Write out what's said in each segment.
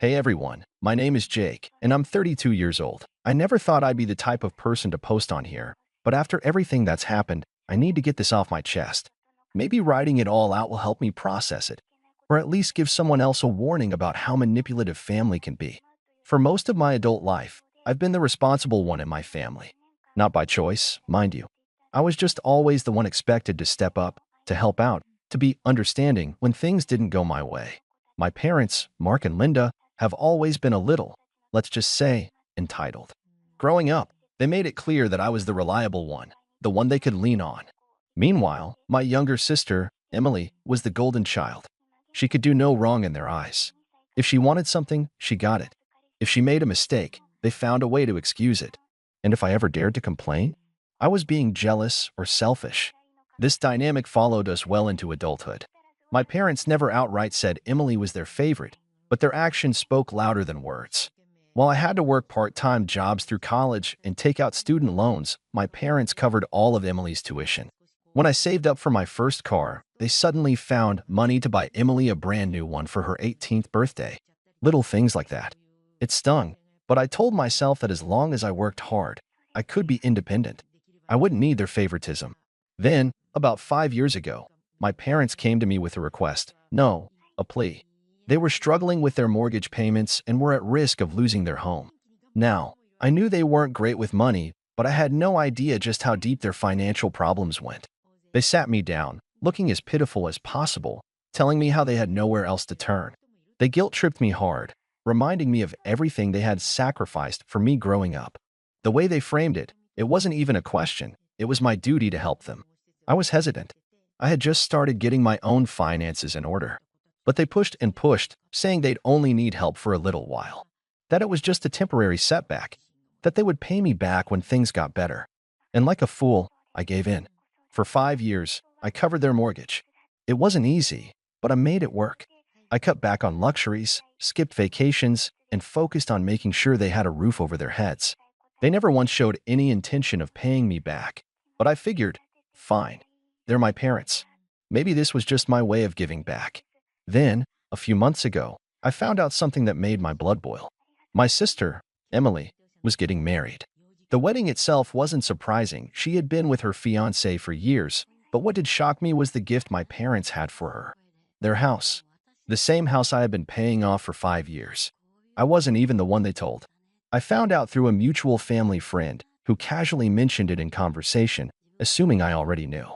Hey everyone, my name is Jake, and I'm 32 years old. I never thought I'd be the type of person to post on here, but after everything that's happened, I need to get this off my chest. Maybe writing it all out will help me process it, or at least give someone else a warning about how manipulative family can be. For most of my adult life, I've been the responsible one in my family. Not by choice, mind you. I was just always the one expected to step up, to help out, to be understanding when things didn't go my way. My parents, Mark and Linda, have always been a little, let's just say, entitled. Growing up, they made it clear that I was the reliable one, the one they could lean on. Meanwhile, my younger sister, Emily, was the golden child. She could do no wrong in their eyes. If she wanted something, she got it. If she made a mistake, they found a way to excuse it. And if I ever dared to complain, I was being jealous or selfish. This dynamic followed us well into adulthood. My parents never outright said Emily was their favorite, but their actions spoke louder than words. While I had to work part-time jobs through college and take out student loans, my parents covered all of Emily's tuition. When I saved up for my first car, they suddenly found money to buy Emily a brand new one for her 18th birthday. Little things like that. It stung, but I told myself that as long as I worked hard, I could be independent. I wouldn't need their favoritism. Then, about 5 years ago, my parents came to me with a request. No, a plea. They were struggling with their mortgage payments and were at risk of losing their home. Now, I knew they weren't great with money, but I had no idea just how deep their financial problems went. They sat me down, looking as pitiful as possible, telling me how they had nowhere else to turn. They guilt-tripped me hard, reminding me of everything they had sacrificed for me growing up. The way they framed it, it wasn't even a question. It was my duty to help them. I was hesitant. I had just started getting my own finances in order. But they pushed and pushed, saying they'd only need help for a little while. That it was just a temporary setback. That they would pay me back when things got better. And like a fool, I gave in. For 5 years, I covered their mortgage. It wasn't easy, but I made it work. I cut back on luxuries, skipped vacations, and focused on making sure they had a roof over their heads. They never once showed any intention of paying me back. But I figured, fine, they're my parents. Maybe this was just my way of giving back. Then, a few months ago, I found out something that made my blood boil. My sister, Emily, was getting married. The wedding itself wasn't surprising. She had been with her fiancé for years, but what did shock me was the gift my parents had for her. Their house. The same house I had been paying off for 5 years. I wasn't even the one they told. I found out through a mutual family friend who casually mentioned it in conversation, assuming I already knew.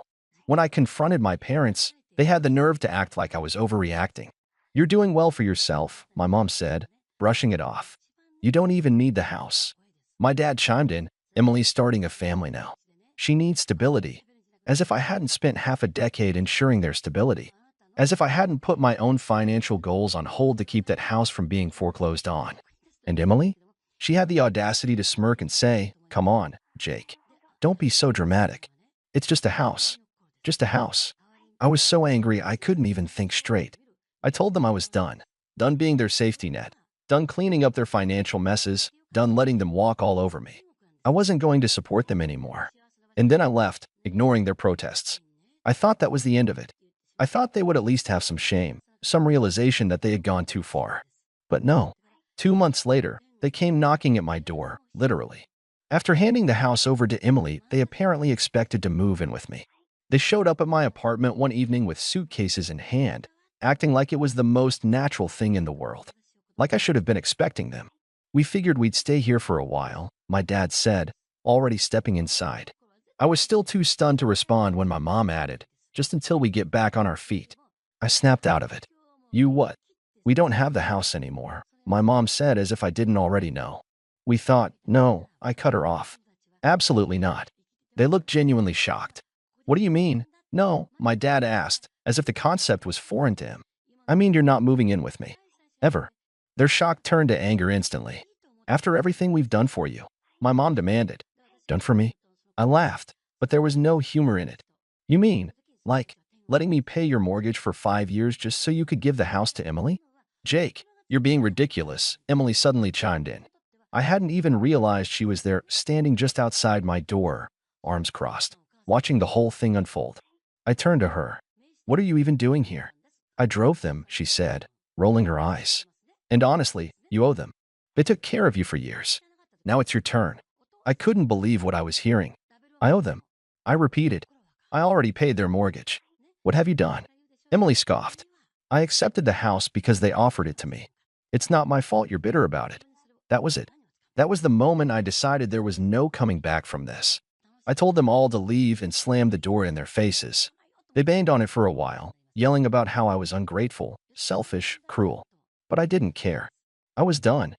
When I confronted my parents, they had the nerve to act like I was overreacting. "You're doing well for yourself," my mom said, brushing it off. "You don't even need the house." My dad chimed in, "Emily's starting a family now. She needs stability." As if I hadn't spent half a decade ensuring their stability. As if I hadn't put my own financial goals on hold to keep that house from being foreclosed on. And Emily? She had the audacity to smirk and say, "Come on, Jake. Don't be so dramatic. It's just a house. Just a house." I was so angry I couldn't even think straight. I told them I was done. Done being their safety net. Done cleaning up their financial messes. Done letting them walk all over me. I wasn't going to support them anymore. And then I left, ignoring their protests. I thought that was the end of it. I thought they would at least have some shame, some realization that they had gone too far. But no. 2 months later, they came knocking at my door, literally. After handing the house over to Emily, they apparently expected to move in with me. They showed up at my apartment one evening with suitcases in hand, acting like it was the most natural thing in the world. Like I should have been expecting them. "We figured we'd stay here for a while," my dad said, already stepping inside. I was still too stunned to respond when my mom added, "Just until we get back on our feet." I snapped out of it. "You what?" "We don't have the house anymore," my mom said as if I didn't already know. "We thought," "No," I cut her off. "Absolutely not." They looked genuinely shocked. "What do you mean?" "No," my dad asked, as if the concept was foreign to him. "I mean you're not moving in with me. Ever." Their shock turned to anger instantly. "After everything we've done for you," my mom demanded. "Done for me?" I laughed, but there was no humor in it. "You mean, like, letting me pay your mortgage for 5 years just so you could give the house to Emily?" "Jake, you're being ridiculous," Emily suddenly chimed in. I hadn't even realized she was there, standing just outside my door, arms crossed, watching the whole thing unfold. I turned to her. "What are you even doing here?" "I drove them," she said, rolling her eyes. And honestly, you owe them. They took care of you for years. Now it's your turn. I couldn't believe what I was hearing. I owe them. I repeated. I already paid their mortgage. What have you done? Emily scoffed. I accepted the house because they offered it to me. It's not my fault you're bitter about it. That was it. That was the moment I decided there was no coming back from this. I told them all to leave and slammed the door in their faces. They banged on it for a while, yelling about how I was ungrateful, selfish, cruel. But I didn't care. I was done.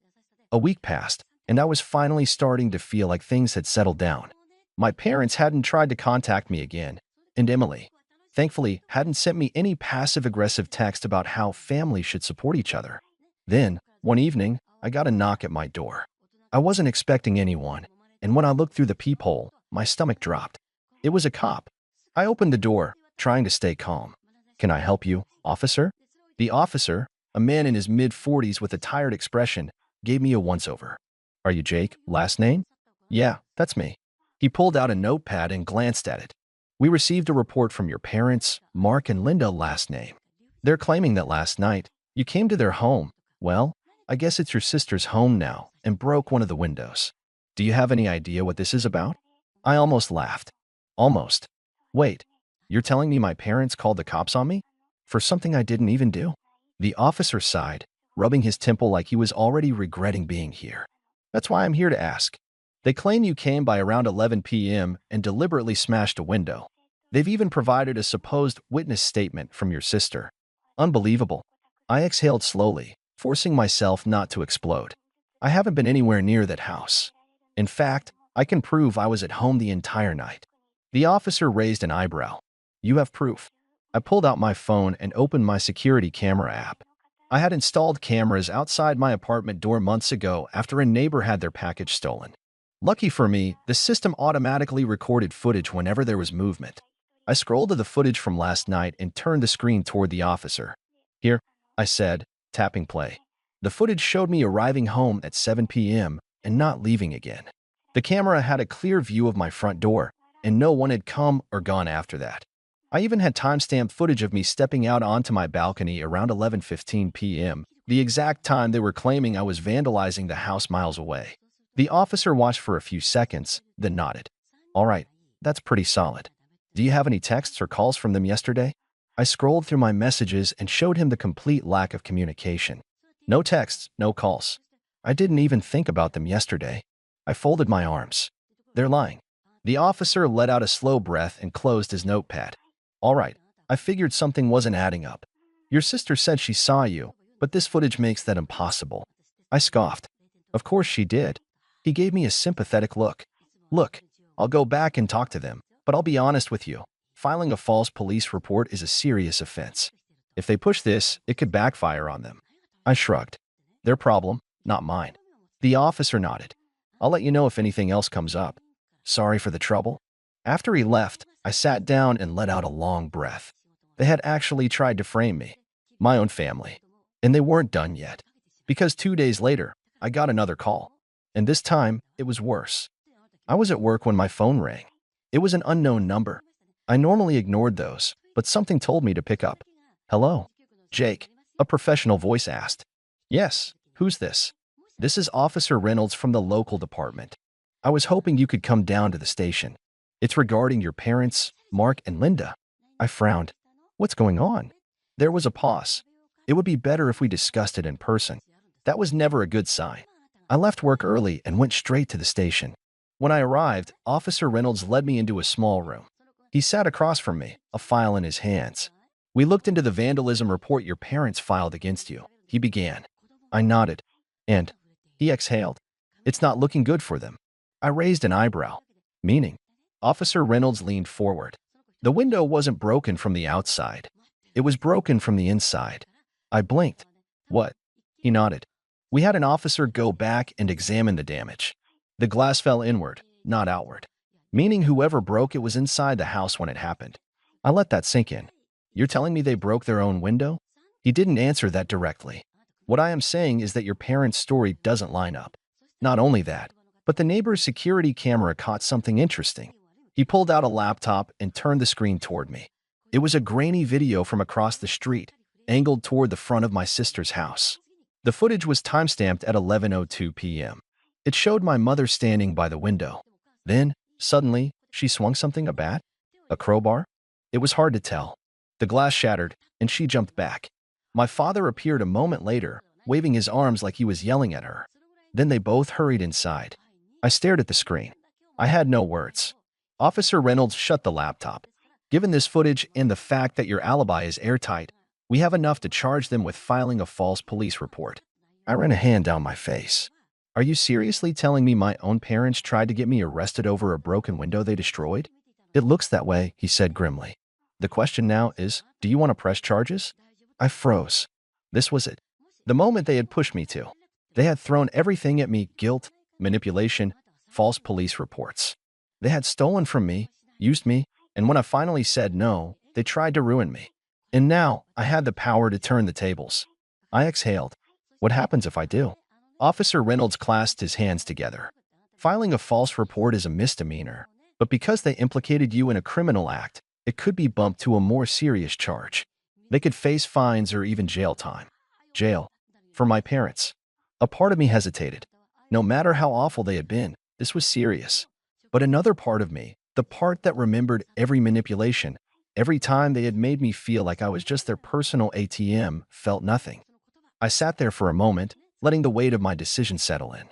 A week passed, and I was finally starting to feel like things had settled down. My parents hadn't tried to contact me again, and Emily, thankfully, hadn't sent me any passive-aggressive text about how families should support each other. Then, one evening, I got a knock at my door. I wasn't expecting anyone, and when I looked through the peephole, my stomach dropped. It was a cop. I opened the door, trying to stay calm. "Can I help you, officer?" The officer, a man in his mid-40s with a tired expression, gave me a once-over. "Are you Jake, last name?" "Yeah, that's me." He pulled out a notepad and glanced at it. "We received a report from your parents, Mark and Linda, last name. They're claiming that last night, you came to their home. Well, I guess it's your sister's home now, and broke one of the windows. Do you have any idea what this is about?" I almost laughed. Almost. "Wait, you're telling me my parents called the cops on me? For something I didn't even do?" The officer sighed, rubbing his temple like he was already regretting being here. "That's why I'm here to ask. They claim you came by around 11 p.m. and deliberately smashed a window. They've even provided a supposed witness statement from your sister. Unbelievable." I exhaled slowly, forcing myself not to explode. "I haven't been anywhere near that house. In fact, I can prove I was at home the entire night." The officer raised an eyebrow. "You have proof?" I pulled out my phone and opened my security camera app. I had installed cameras outside my apartment door months ago after a neighbor had their package stolen. Lucky for me, the system automatically recorded footage whenever there was movement. I scrolled to the footage from last night and turned the screen toward the officer. "Here," I said, tapping play. The footage showed me arriving home at 7 p.m. and not leaving again. The camera had a clear view of my front door, and no one had come or gone after that. I even had timestamped footage of me stepping out onto my balcony around 11:15 p.m., the exact time they were claiming I was vandalizing the house miles away. The officer watched for a few seconds, then nodded. "All right, that's pretty solid. Do you have any texts or calls from them yesterday?" I scrolled through my messages and showed him the complete lack of communication. No texts, no calls. I didn't even think about them yesterday. I folded my arms. "They're lying." The officer let out a slow breath and closed his notepad. "All right, I figured something wasn't adding up. Your sister said she saw you, but this footage makes that impossible." I scoffed. "Of course she did." He gave me a sympathetic look. "Look, I'll go back and talk to them, but I'll be honest with you. Filing a false police report is a serious offense. If they push this, it could backfire on them." I shrugged. "Their problem, not mine." The officer nodded. "I'll let you know if anything else comes up. Sorry for the trouble." After he left, I sat down and let out a long breath. They had actually tried to frame me, my own family, and they weren't done yet. Because 2 days later, I got another call, and this time, it was worse. I was at work when my phone rang. It was an unknown number. I normally ignored those, but something told me to pick up. "Hello, Jake," a professional voice asked. "Yes, who's this?" "This is Officer Reynolds from the local department. I was hoping you could come down to the station. It's regarding your parents, Mark and Linda." I frowned. "What's going on?" There was a pause. "It would be better if we discussed it in person." That was never a good sign. I left work early and went straight to the station. When I arrived, Officer Reynolds led me into a small room. He sat across from me, a file in his hands. "We looked into the vandalism report your parents filed against you," he began. I nodded. "And?" He exhaled. "It's not looking good for them." I raised an eyebrow. "Meaning?" Officer Reynolds leaned forward. "The window wasn't broken from the outside. It was broken from the inside." I blinked. "What?" He nodded. "We had an officer go back and examine the damage. The glass fell inward, not outward. Meaning whoever broke it was inside the house when it happened." I let that sink in. "You're telling me they broke their own window?" He didn't answer that directly. "What I am saying is that your parents' story doesn't line up. Not only that, but the neighbor's security camera caught something interesting." He pulled out a laptop and turned the screen toward me. It was a grainy video from across the street, angled toward the front of my sister's house. The footage was timestamped at 11:02 p.m. It showed my mother standing by the window. Then, suddenly, she swung something, a bat? A crowbar? It was hard to tell. The glass shattered, and she jumped back. My father appeared a moment later, waving his arms like he was yelling at her. Then they both hurried inside. I stared at the screen. I had no words. Officer Reynolds shut the laptop. Given this footage and the fact that your alibi is airtight, we have enough to charge them with filing a false police report. I ran a hand down my face. Are you seriously telling me my own parents tried to get me arrested over a broken window they destroyed? It looks that way, he said grimly. The question now is, do you want to press charges? I froze. This was it. The moment they had pushed me to. They had thrown everything at me: guilt, manipulation, false police reports. They had stolen from me, used me, and when I finally said no, they tried to ruin me. And now, I had the power to turn the tables. I exhaled. What happens if I do? Officer Reynolds clasped his hands together. Filing a false report is a misdemeanor, but because they implicated you in a criminal act, it could be bumped to a more serious charge. They could face fines or even jail time. Jail. For my parents. A part of me hesitated. No matter how awful they had been, this was serious. But another part of me, the part that remembered every manipulation, every time they had made me feel like I was just their personal ATM, felt nothing. I sat there for a moment, letting the weight of my decision settle in.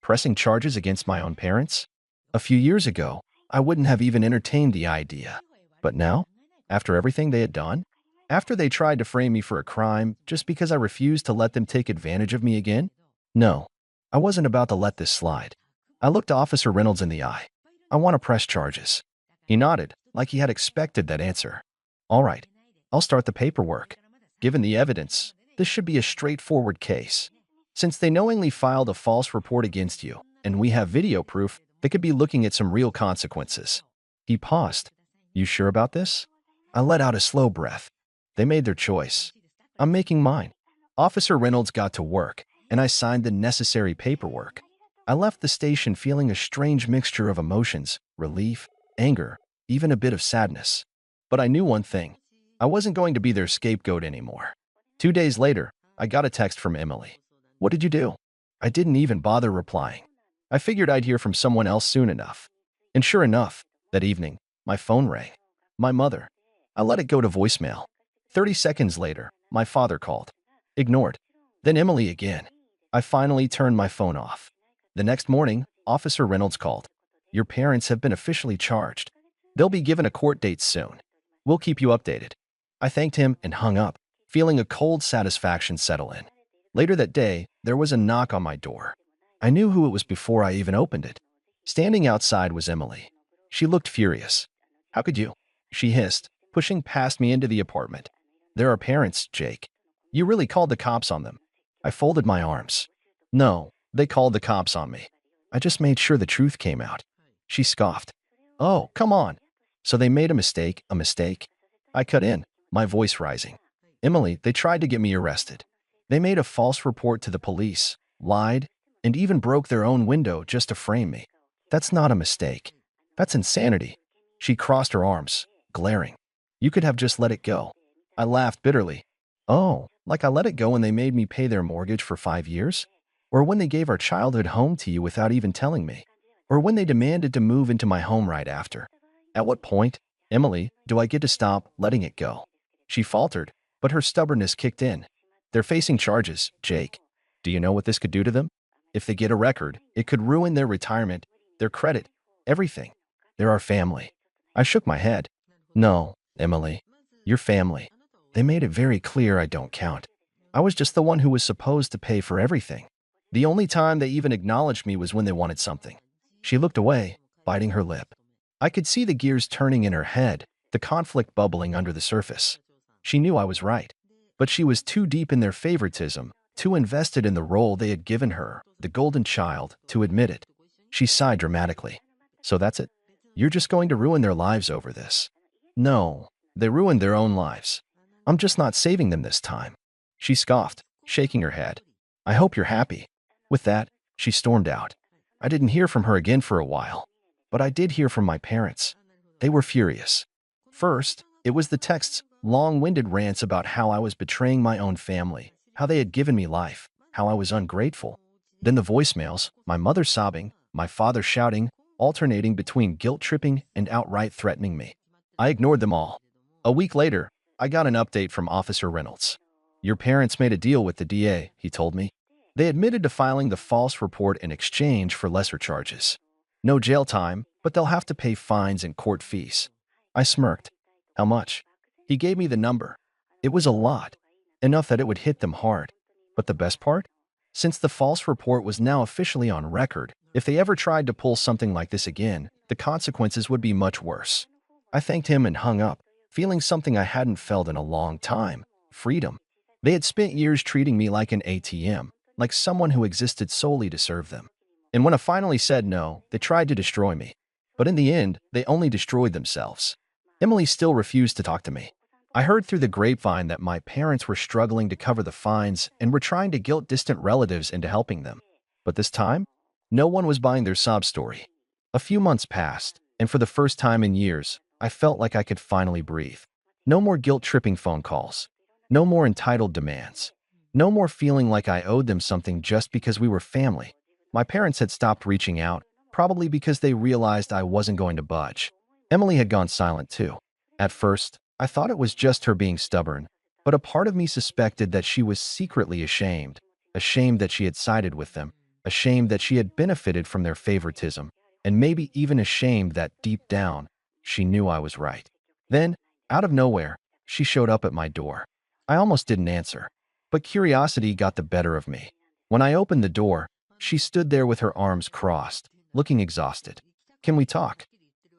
Pressing charges against my own parents? A few years ago, I wouldn't have even entertained the idea. But now, after everything they had done, after they tried to frame me for a crime just because I refused to let them take advantage of me again? No, I wasn't about to let this slide. I looked Officer Reynolds in the eye. I want to press charges. He nodded, like he had expected that answer. All right, I'll start the paperwork. Given the evidence, this should be a straightforward case. Since they knowingly filed a false report against you, and we have video proof, they could be looking at some real consequences. He paused. You sure about this? I let out a slow breath. They made their choice. I'm making mine. Officer Reynolds got to work, and I signed the necessary paperwork. I left the station feeling a strange mixture of emotions: relief, anger, even a bit of sadness. But I knew one thing. I wasn't going to be their scapegoat anymore. 2 days later, I got a text from Emily. What did you do? I didn't even bother replying. I figured I'd hear from someone else soon enough. And sure enough, that evening, my phone rang. My mother. I let it go to voicemail. 30 seconds later, my father called. Ignored. Then Emily again. I finally turned my phone off. The next morning, Officer Reynolds called. Your parents have been officially charged. They'll be given a court date soon. We'll keep you updated. I thanked him and hung up, feeling a cold satisfaction settle in. Later that day, there was a knock on my door. I knew who it was before I even opened it. Standing outside was Emily. She looked furious. How could you? She hissed, pushing past me into the apartment. They're our parents, Jake. You really called the cops on them. I folded my arms. No, they called the cops on me. I just made sure the truth came out. She scoffed. Oh, come on. So they made a mistake, a mistake? I cut in, my voice rising. Emily, they tried to get me arrested. They made a false report to the police, lied, and even broke their own window just to frame me. That's not a mistake. That's insanity. She crossed her arms, glaring. You could have just let it go. I laughed bitterly. Oh, like I let it go when they made me pay their mortgage for 5 years? Or when they gave our childhood home to you without even telling me? Or when they demanded to move into my home right after? At what point, Emily, do I get to stop letting it go? She faltered, but her stubbornness kicked in. They're facing charges, Jake. Do you know what this could do to them? If they get a record, it could ruin their retirement, their credit, everything. They're our family. I shook my head. No, Emily. Your family. They made it very clear I don't count. I was just the one who was supposed to pay for everything. The only time they even acknowledged me was when they wanted something. She looked away, biting her lip. I could see the gears turning in her head, the conflict bubbling under the surface. She knew I was right, but she was too deep in their favoritism, too invested in the role they had given her, the golden child, to admit it. She sighed dramatically. So that's it? You're just going to ruin their lives over this? No, they ruined their own lives. I'm just not saving them this time. She scoffed, shaking her head. I hope you're happy. With that, she stormed out. I didn't hear from her again for a while, but I did hear from my parents. They were furious. First, it was the texts, long-winded rants about how I was betraying my own family, how they had given me life. how I was ungrateful. Then the voicemails, my mother sobbing, my father shouting, alternating between guilt-tripping and outright threatening me. I ignored them all. A week later, I got an update from Officer Reynolds. Your parents made a deal with the DA, he told me. They admitted to filing the false report in exchange for lesser charges. No jail time, but they'll have to pay fines and court fees. I smirked. How much? He gave me the number. It was a lot. Enough that it would hit them hard. But the best part? Since the false report was now officially on record, if they ever tried to pull something like this again, the consequences would be much worse. I thanked him and hung up, feeling something I hadn't felt in a long time: freedom. They had spent years treating me like an ATM, like someone who existed solely to serve them. And when I finally said no, they tried to destroy me. But in the end, they only destroyed themselves. Emily still refused to talk to me. I heard through the grapevine that my parents were struggling to cover the fines and were trying to guilt distant relatives into helping them. But this time, no one was buying their sob story. A few months passed, and for the first time in years, I felt like I could finally breathe. No more guilt-tripping phone calls. No more entitled demands. No more feeling like I owed them something just because we were family. My parents had stopped reaching out, probably because they realized I wasn't going to budge. Emily had gone silent too. At first, I thought it was just her being stubborn, but a part of me suspected that she was secretly ashamed that she had sided with them, ashamed that she had benefited from their favoritism, and maybe even ashamed that deep down, she knew I was right. Then, out of nowhere, she showed up at my door. I almost didn't answer, but curiosity got the better of me. When I opened the door, she stood there with her arms crossed, looking exhausted. Can we talk?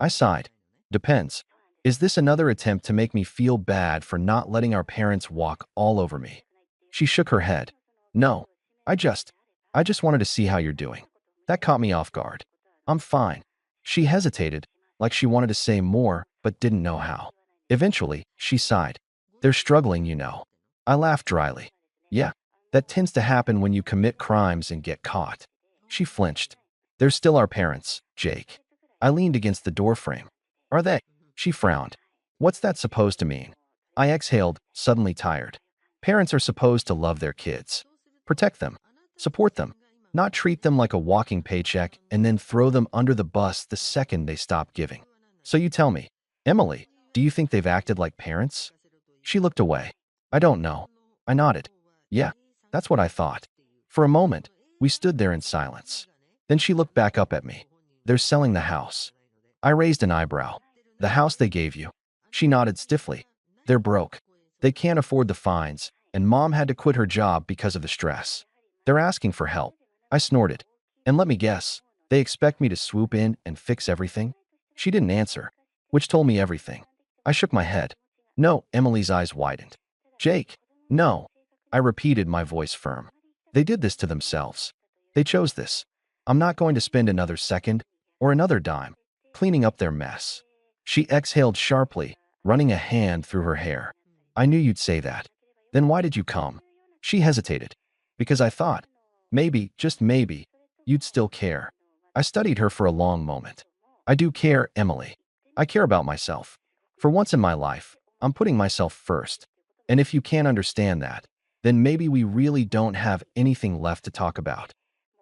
I sighed. Depends. Is this another attempt to make me feel bad for not letting our parents walk all over me? She shook her head. No, I just wanted to see how you're doing. That caught me off guard. I'm fine. She hesitated, like she wanted to say more, but didn't know how. Eventually, she sighed. They're struggling, you know. I laughed dryly. Yeah, that tends to happen when you commit crimes and get caught. She flinched. They're still our parents, Jake. I leaned against the doorframe. Are they? She frowned. What's that supposed to mean? I exhaled, suddenly tired. Parents are supposed to love their kids. Protect them. Support them. Not treat them like a walking paycheck and then throw them under the bus the second they stop giving. So you tell me, Emily, do you think they've acted like parents? She looked away. I don't know. I nodded. Yeah, that's what I thought. For a moment, we stood there in silence. Then she looked back up at me. They're selling the house. I raised an eyebrow. The house they gave you. She nodded stiffly. They're broke. They can't afford the fines, and Mom had to quit her job because of the stress. They're asking for help. I snorted. And let me guess, they expect me to swoop in and fix everything? She didn't answer, which told me everything. I shook my head. No, Emily's eyes widened. Jake, no. I repeated, my voice firm. They did this to themselves. They chose this. I'm not going to spend another second, or another dime, cleaning up their mess. She exhaled sharply, running a hand through her hair. I knew you'd say that. Then why did you come? She hesitated. Because I thought, maybe, just maybe, you'd still care. I studied her for a long moment. I do care, Emily. I care about myself. For once in my life, I'm putting myself first. And if you can't understand that, then maybe we really don't have anything left to talk about.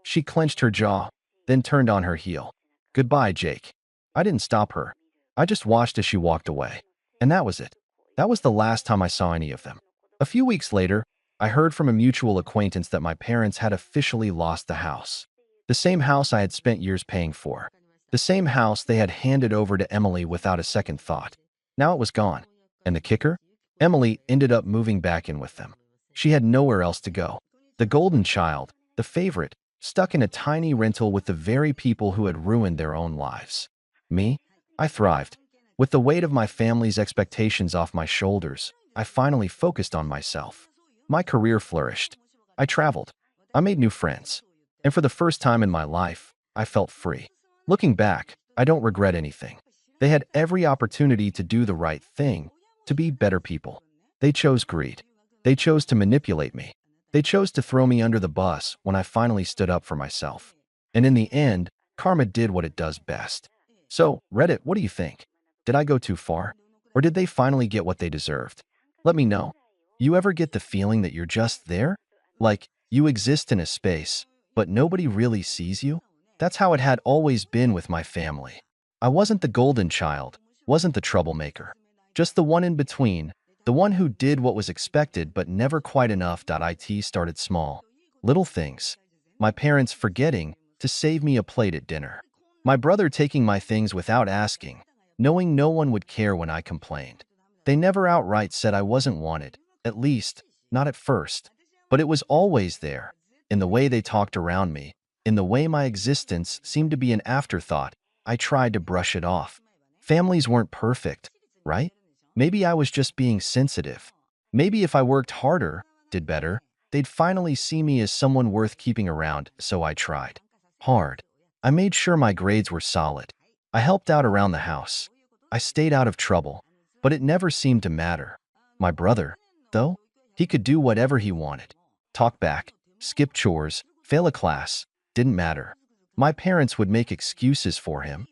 She clenched her jaw, then turned on her heel. Goodbye, Jake. I didn't stop her. I just watched as she walked away. And that was it. That was the last time I saw any of them. A few weeks later, I heard from a mutual acquaintance that my parents had officially lost the house. The same house I had spent years paying for. The same house they had handed over to Emily without a second thought. Now it was gone. And the kicker? Emily ended up moving back in with them. She had nowhere else to go. The golden child, the favorite, stuck in a tiny rental with the very people who had ruined their own lives. Me? I thrived. With the weight of my family's expectations off my shoulders, I finally focused on myself. My career flourished. I traveled. I made new friends. And for the first time in my life, I felt free. Looking back, I don't regret anything. They had every opportunity to do the right thing, to be better people. They chose greed. They chose to manipulate me. They chose to throw me under the bus when I finally stood up for myself. And in the end, karma did what it does best. So, Reddit, what do you think? Did I go too far? Or did they finally get what they deserved? Let me know. You ever get the feeling that you're just there? Like, You exist in a space, but nobody really sees you? That's how it had always been with my family. I wasn't the golden child, wasn't the troublemaker. Just the one in between, the one who did what was expected but never quite enough. It started small. Little things. My parents forgetting to save me a plate at dinner. My brother taking my things without asking, knowing no one would care when I complained. They never outright said I wasn't wanted, at least, not at first. But it was always there, in the way they talked around me, in the way my existence seemed to be an afterthought. I tried to brush it off. Families weren't perfect, right? Maybe I was just being sensitive. Maybe if I worked harder, did better, they'd finally see me as someone worth keeping around, so I tried. Hard. I made sure my grades were solid. I helped out around the house. I stayed out of trouble, but it never seemed to matter. My brother, though, he could do whatever he wanted. Talk back, skip chores, fail a class, didn't matter. My parents would make excuses for him.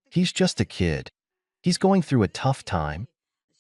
He's just a kid. He's going through a tough time.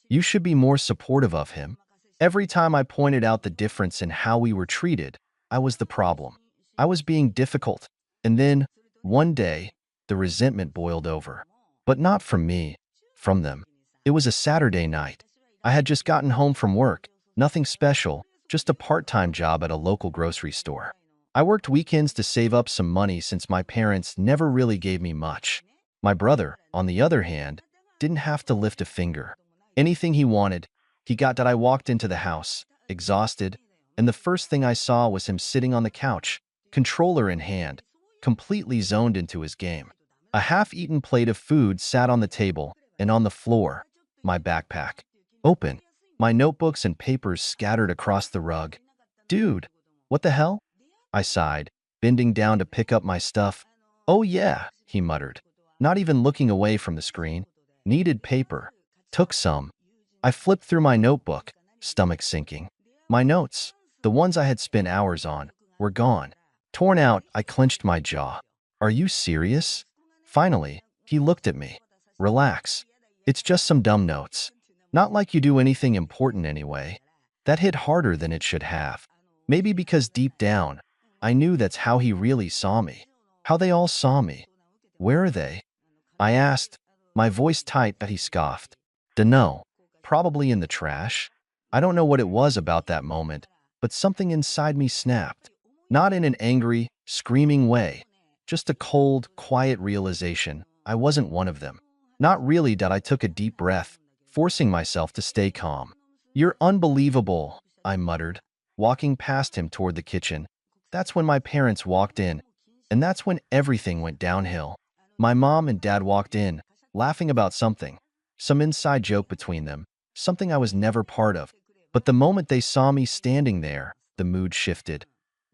You should be more supportive of him. Every time I pointed out the difference in how we were treated, I was the problem. I was being difficult. And then, one day, the resentment boiled over. But not from me, from them. It was a Saturday night. I had just gotten home from work, nothing special, just a part-time job at a local grocery store. I worked weekends to save up some money since my parents never really gave me much. My brother, on the other hand, didn't have to lift a finger. Anything he wanted, he got. That I walked into the house, exhausted, and the first thing I saw was him sitting on the couch, controller in hand, completely zoned into his game. A half-eaten plate of food sat on the table, and on the floor, my backpack, open, my notebooks and papers scattered across the rug. Dude, what the hell? I sighed, bending down to pick up my stuff. Oh yeah, he muttered, not even looking away from the screen. Needed paper. Took some. I flipped through my notebook, stomach sinking. My notes, the ones I had spent hours on, were gone. Torn out, I clenched my jaw. Are you serious? Finally, he looked at me. Relax. It's just some dumb notes. Not like you do anything important anyway. That hit harder than it should have. Maybe because deep down, I knew that's how he really saw me. How they all saw me. Where are they? I asked, my voice tight, but he scoffed. Dunno. Probably in the trash. I don't know what it was about that moment, but something inside me snapped. Not in an angry, screaming way. Just a cold, quiet realization I wasn't one of them. Not really. I took a deep breath, forcing myself to stay calm. You're unbelievable, I muttered, walking past him toward the kitchen. That's when my parents walked in, and that's when everything went downhill. My mom and dad walked in, laughing about something, some inside joke between them, something I was never part of. But the moment they saw me standing there, the mood shifted.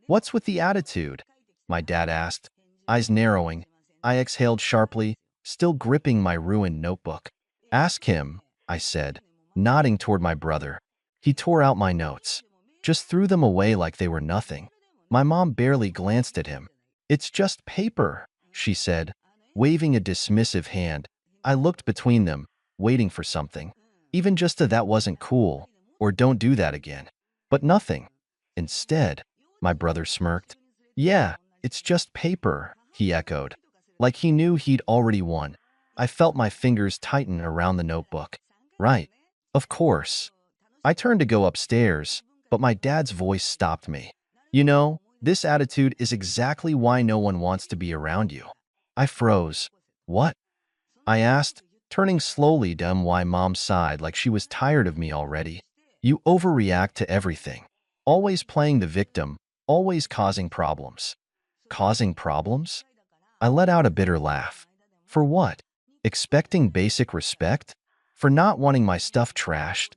What's with the attitude? My dad asked, eyes narrowing. I exhaled sharply, still gripping my ruined notebook. Ask him, I said, nodding toward my brother. He tore out my notes, just threw them away like they were nothing. My mom barely glanced at him. It's just paper, she said, waving a dismissive hand. I looked between them, waiting for something. Even just a "that wasn't cool," or "don't do that again." But nothing. Instead, my brother smirked. Yeah, it's just paper, he echoed. Like he knew he'd already won. I felt my fingers tighten around the notebook. Right. Of course. I turned to go upstairs, but my dad's voice stopped me. You know, this attitude is exactly why no one wants to be around you. I froze. What? I asked, turning slowly to my mom's side like she was tired of me already. You overreact to everything. Always playing the victim, always causing problems. Causing problems? I let out a bitter laugh. For what? Expecting basic respect? For not wanting my stuff trashed?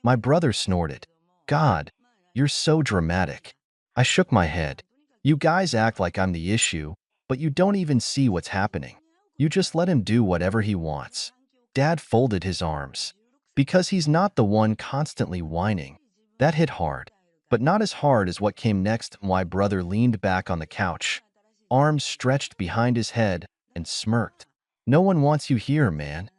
My brother snorted. God, you're so dramatic. I shook my head. You guys act like I'm the issue, but you don't even see what's happening. You just let him do whatever he wants. Dad folded his arms. Because he's not the one constantly whining. That hit hard. But not as hard as what came next. My brother leaned back on the couch, arms stretched behind his head, and smirked. No one wants you here, man.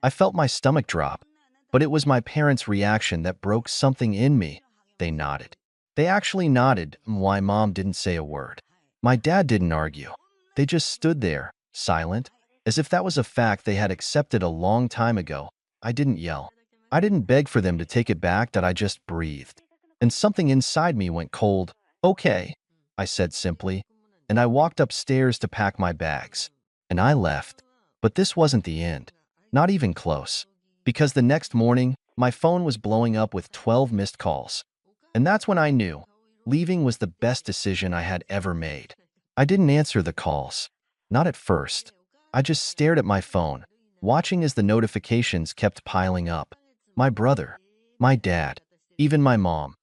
I felt my stomach drop, but it was my parents' reaction that broke something in me. They nodded. They actually nodded, why Mom didn't say a word. My dad didn't argue. They just stood there, silent, as if that was a fact they had accepted a long time ago. I didn't yell. I didn't beg for them to take it back, that I just breathed. And something inside me went cold. Okay, I said simply, and I walked upstairs to pack my bags. And I left. But this wasn't the end. Not even close. Because the next morning, my phone was blowing up with 12 missed calls. And that's when I knew leaving was the best decision I had ever made. I didn't answer the calls. Not at first. I just stared at my phone, watching as the notifications kept piling up. My brother, my dad, even my mom.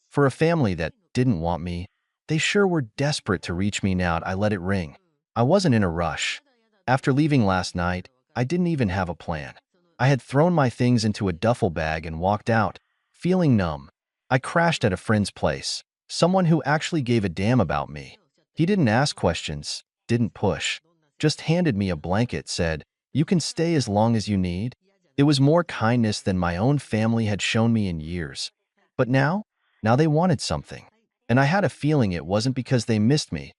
For a family that didn't want me, they sure were desperate to reach me. Now I let it ring. I wasn't in a rush. After leaving last night, I didn't even have a plan. I had thrown my things into a duffel bag and walked out, feeling numb. I crashed at a friend's place, someone who actually gave a damn about me. He didn't ask questions, didn't push, just handed me a blanket, said, "You can stay as long as you need." It was more kindness than my own family had shown me in years. But now they wanted something. And I had a feeling it wasn't because they missed me.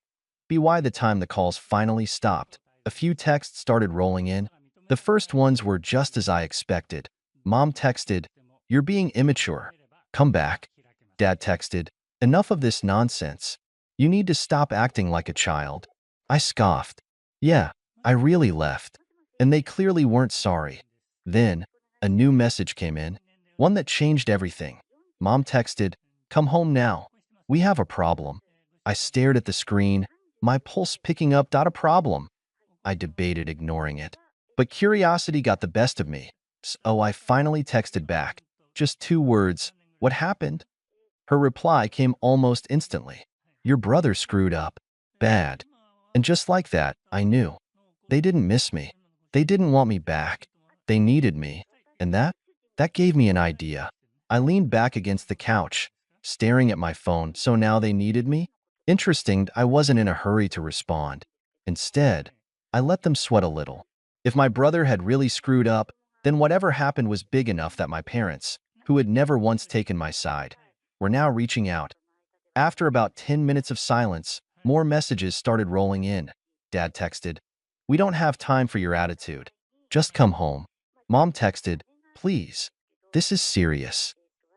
By the time the calls finally stopped, a few texts started rolling in. The first ones were just as I expected. Mom texted, "You're being immature. Come back." Dad texted, "Enough of this nonsense. You need to stop acting like a child." I scoffed. Yeah, I really left. And they clearly weren't sorry. Then, a new message came in, one that changed everything. Mom texted, "Come home now. We have a problem." I stared at the screen, my pulse picking up. "A problem?" I debated ignoring it. But curiosity got the best of me. So I finally texted back. Just 2 words. "What happened?" Her reply came almost instantly. "Your brother screwed up. Bad." And just like that, I knew. They didn't miss me. They didn't want me back. They needed me. And that gave me an idea. I leaned back against the couch, staring at my phone. So now they needed me? Interesting, I wasn't in a hurry to respond. Instead, I let them sweat a little. If my brother had really screwed up, then whatever happened was big enough that my parents, who had never once taken my side, were now reaching out. After about 10 minutes of silence, more messages started rolling in. Dad texted, "We don't have time for your attitude. Just come home." Mom texted, "Please. This is serious."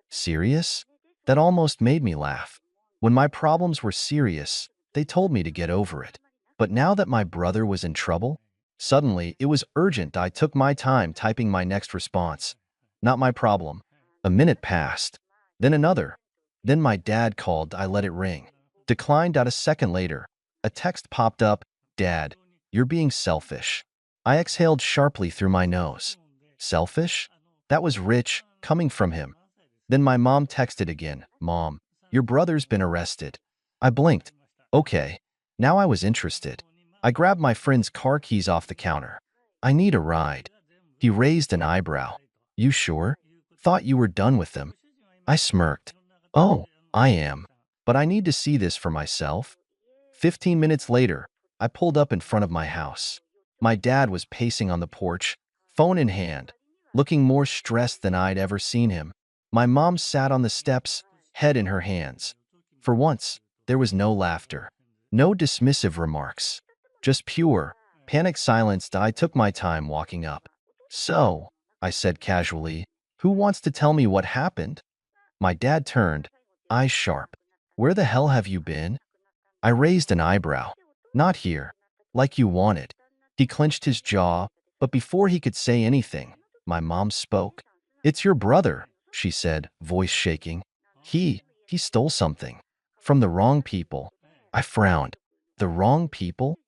Serious? That almost made me laugh. When my problems were serious, they told me to get over it. But now that my brother was in trouble, suddenly it was urgent. I took my time typing my next response. "Not my problem." A minute passed. Then another. Then my dad called. I let it ring. Declined. A second later, a text popped up. "Dad, you're being selfish." I exhaled sharply through my nose. Selfish? That was rich, coming from him. Then my mom texted again. "Mom, your brother's been arrested." I blinked. Okay. Now I was interested. I grabbed my friend's car keys off the counter. "I need a ride." He raised an eyebrow. "You sure? Thought you were done with them." I smirked. "Oh, I am. But I need to see this for myself." 15 minutes later, I pulled up in front of my house. My dad was pacing on the porch, phone in hand, looking more stressed than I'd ever seen him. My mom sat on the steps, head in her hands. For once, there was no laughter, no dismissive remarks, just pure, panicked silence. I took my time walking up. "So," I said casually, "who wants to tell me what happened?" My dad turned, eyes sharp. "Where the hell have you been?" I raised an eyebrow. "Not here. Like you wanted." He clenched his jaw, but before he could say anything, my mom spoke. "It's your brother," she said, voice shaking. He stole something. From the wrong people." I frowned. "The wrong people?"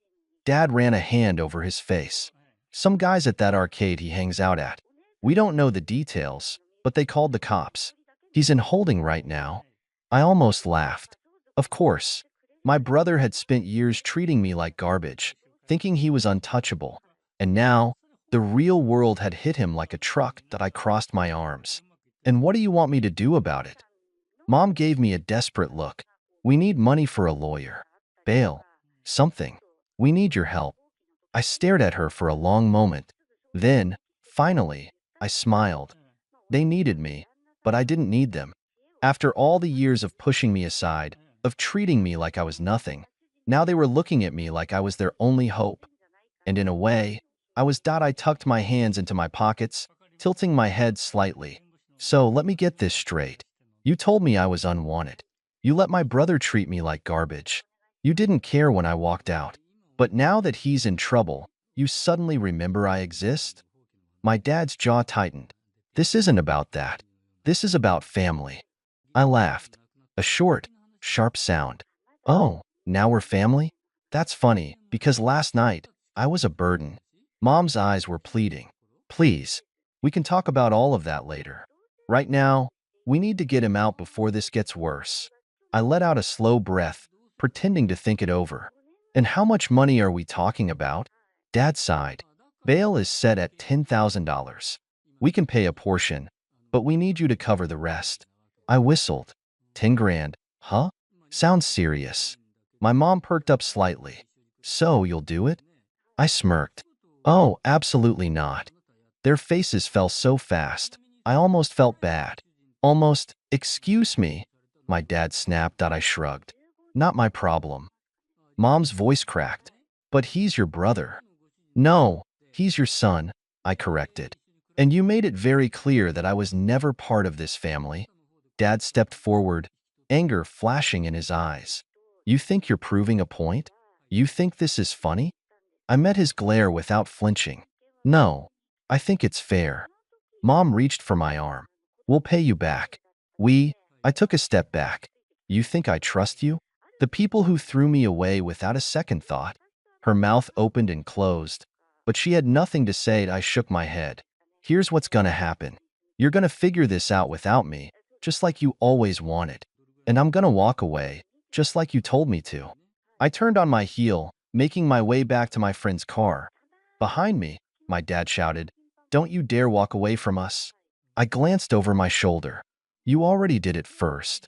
Dad ran a hand over his face. "Some guys at that arcade he hangs out at. We don't know the details, but they called the cops. He's in holding right now." I almost laughed. Of course. My brother had spent years treating me like garbage, thinking he was untouchable. And now, the real world had hit him like a truck. That I crossed my arms. "And what do you want me to do about it?" Mom gave me a desperate look. "We need money for a lawyer. Bail. Something. We need your help." I stared at her for a long moment. Then, finally, I smiled. They needed me, but I didn't need them. After all the years of pushing me aside, of treating me like I was nothing, now they were looking at me like I was their only hope. And in a way, I tucked my hands into my pockets, tilting my head slightly. So let me get this straight. You told me I was unwanted. You let my brother treat me like garbage. You didn't care when I walked out. But now that he's in trouble, you suddenly remember I exist? My dad's jaw tightened. This isn't about that. This is about family. I laughed. A short, sharp sound. Oh, now we're family? That's funny, because last night, I was a burden. Mom's eyes were pleading. Please, we can talk about all of that later. Right now, we need to get him out before this gets worse. I let out a slow breath, pretending to think it over. And how much money are we talking about? Dad sighed. Bail is set at $10,000. We can pay a portion, but we need you to cover the rest. I whistled. 10 grand, huh? Sounds serious. My mom perked up slightly. So you'll do it? I smirked. Oh, absolutely not. Their faces fell so fast, I almost felt bad. Almost, excuse me. My dad snapped. I shrugged. Not my problem. Mom's voice cracked. But he's your brother. No, he's your son, I corrected. And you made it very clear that I was never part of this family. Dad stepped forward, anger flashing in his eyes. You think you're proving a point? You think this is funny? I met his glare without flinching. No, I think it's fair. Mom reached for my arm. We'll pay you back. I took a step back. You think I trust you? The people who threw me away without a second thought? Her mouth opened and closed, but she had nothing to say. I shook my head. Here's what's gonna happen. You're gonna figure this out without me, just like you always wanted. And I'm gonna walk away, just like you told me to. I turned on my heel, making my way back to my friend's car. Behind me, my dad shouted, "Don't you dare walk away from us." I glanced over my shoulder. You already did it first.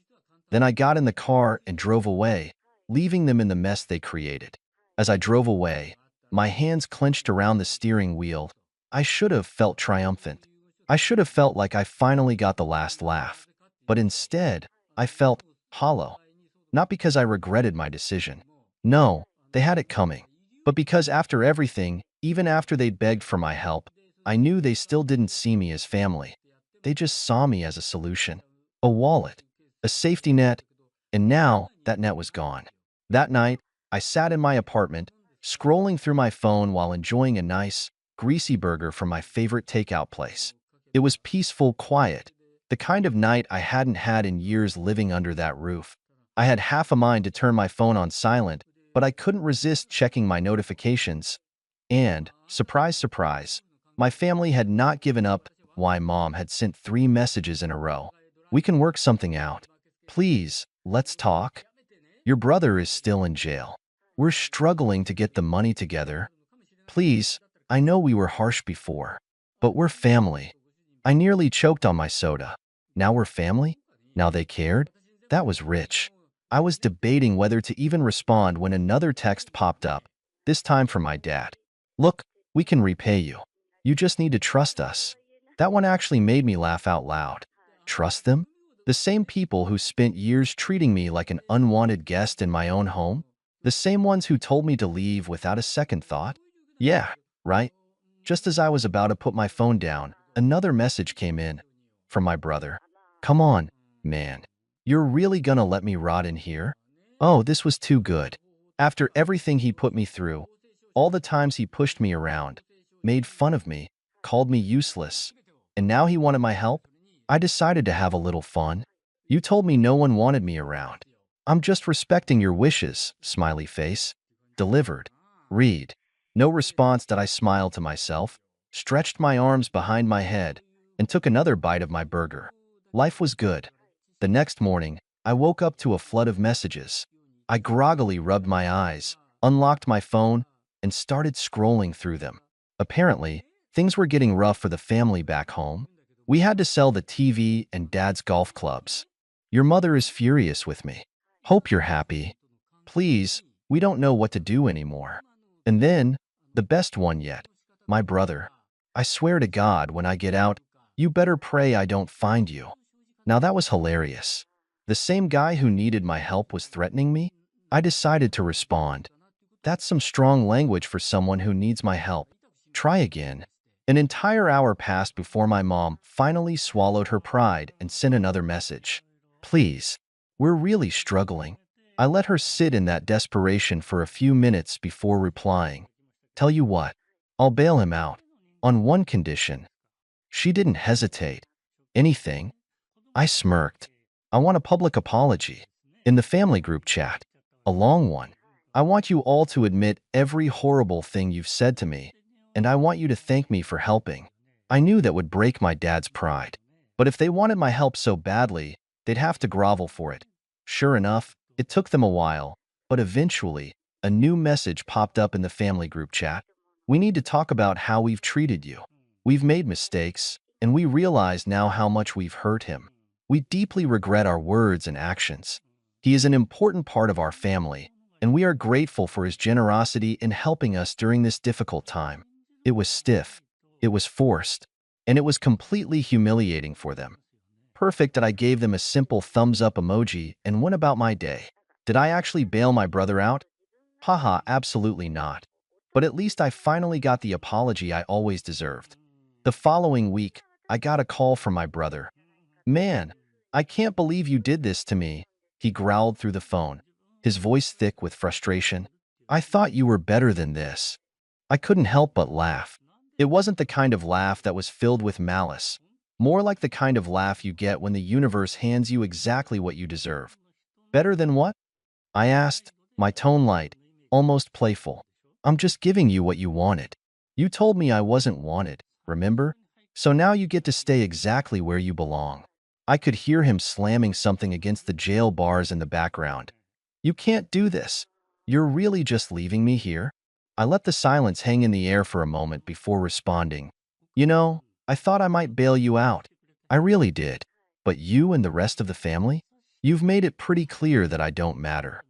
Then I got in the car and drove away, leaving them in the mess they created. As I drove away, my hands clenched around the steering wheel. I should have felt triumphant. I should have felt like I finally got the last laugh. But instead, I felt hollow. Not because I regretted my decision. No, they had it coming. But because after everything, even after they'd begged for my help, I knew they still didn't see me as family. They just saw me as a solution. A wallet. A safety net. And now, that net was gone. That night, I sat in my apartment, scrolling through my phone while enjoying a nice, greasy burger from my favorite takeout place. It was peaceful, quiet. The kind of night I hadn't had in years living under that roof. I had half a mind to turn my phone on silent, but I couldn't resist checking my notifications. And, surprise, surprise, my family had not given up. Why, Mom had sent 3 messages in a row. We can work something out. Please, let's talk. Your brother is still in jail. We're struggling to get the money together. Please, I know we were harsh before, but we're family. I nearly choked on my soda. Now we're family? Now they cared? That was rich. I was debating whether to even respond when another text popped up, this time from my dad. Look, we can repay you. You just need to trust us. That one actually made me laugh out loud. Trust them? The same people who spent years treating me like an unwanted guest in my own home? The same ones who told me to leave without a second thought? Yeah, right? Just as I was about to put my phone down, another message came in from my brother. Come on, man. You're really gonna let me rot in here? Oh, this was too good. After everything he put me through, all the times he pushed me around, made fun of me, called me useless, and now he wanted my help? I decided to have a little fun. You told me no one wanted me around. I'm just respecting your wishes, smiley face. Delivered. Read. No response. That I smiled to myself, stretched my arms behind my head, and took another bite of my burger. Life was good. The next morning, I woke up to a flood of messages. I groggily rubbed my eyes, unlocked my phone, and started scrolling through them. Apparently, things were getting rough for the family back home. We had to sell the TV and Dad's golf clubs. Your mother is furious with me. Hope you're happy. Please, we don't know what to do anymore. And then, the best one yet, my brother. I swear to God, when I get out, you better pray I don't find you. Now that was hilarious. The same guy who needed my help was threatening me? I decided to respond. That's some strong language for someone who needs my help. Try again. An entire hour passed before my mom finally swallowed her pride and sent another message. Please, we're really struggling. I let her sit in that desperation for a few minutes before replying. Tell you what, I'll bail him out. On one condition. She didn't hesitate. Anything? I smirked. I want a public apology. In the family group chat. A long one. I want you all to admit every horrible thing you've said to me, and I want you to thank me for helping. I knew that would break my dad's pride. But if they wanted my help so badly, they'd have to grovel for it. Sure enough, it took them a while, but eventually, a new message popped up in the family group chat. We need to talk about how we've treated you. We've made mistakes, and we realize now how much we've hurt him. We deeply regret our words and actions. He is an important part of our family, and we are grateful for his generosity in helping us during this difficult time. It was stiff, it was forced, and it was completely humiliating for them. Perfect that I gave them a simple thumbs up emoji and went about my day. Did I actually bail my brother out? Haha, absolutely not. But at least I finally got the apology I always deserved. The following week, I got a call from my brother. Man, I can't believe you did this to me, he growled through the phone, his voice thick with frustration. I thought you were better than this. I couldn't help but laugh. It wasn't the kind of laugh that was filled with malice, more like the kind of laugh you get when the universe hands you exactly what you deserve. Better than what? I asked, my tone light, almost playful. I'm just giving you what you wanted. You told me I wasn't wanted, remember? So now you get to stay exactly where you belong. I could hear him slamming something against the jail bars in the background. You can't do this. You're really just leaving me here? I let the silence hang in the air for a moment before responding. You know, I thought I might bail you out. I really did. But you and the rest of the family? You've made it pretty clear that I don't matter.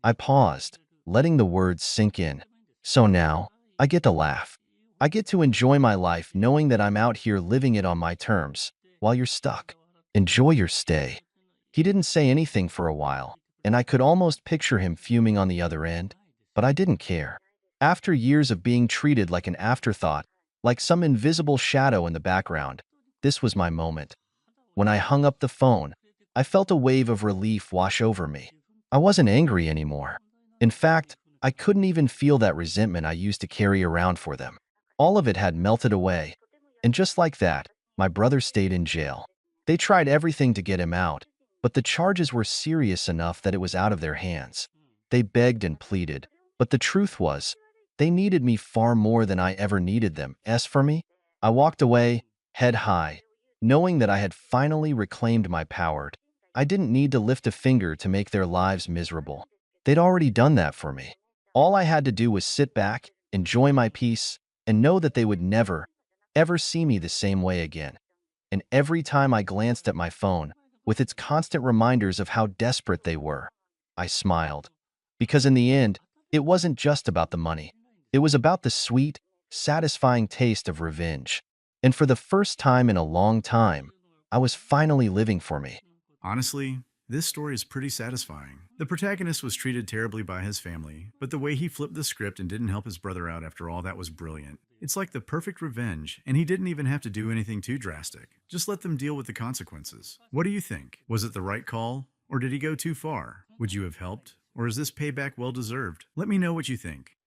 I paused, letting the words sink in. So now, I get to laugh. I get to enjoy my life knowing that I'm out here living it on my terms, while you're stuck. Enjoy your stay. He didn't say anything for a while, and I could almost picture him fuming on the other end, but I didn't care. After years of being treated like an afterthought, like some invisible shadow in the background, this was my moment. When I hung up the phone, I felt a wave of relief wash over me. I wasn't angry anymore. In fact, I couldn't even feel that resentment I used to carry around for them. All of it had melted away. And just like that, my brother stayed in jail. They tried everything to get him out, but the charges were serious enough that it was out of their hands. They begged and pleaded, but the truth was, they needed me far more than I ever needed them. As for me, I walked away, head high, knowing that I had finally reclaimed my power. I didn't need to lift a finger to make their lives miserable. They'd already done that for me. All I had to do was sit back, enjoy my peace, and know that they would never, ever see me the same way again. And every time I glanced at my phone, with its constant reminders of how desperate they were, I smiled. Because in the end, it wasn't just about the money. It was about the sweet, satisfying taste of revenge. And for the first time in a long time, I was finally living for me. Honestly, this story is pretty satisfying. The protagonist was treated terribly by his family, but the way he flipped the script and didn't help his brother out after all that was brilliant. It's like the perfect revenge, and he didn't even have to do anything too drastic. Just let them deal with the consequences. What do you think? Was it the right call? Or did he go too far? Would you have helped? Or is this payback well deserved? Let me know what you think.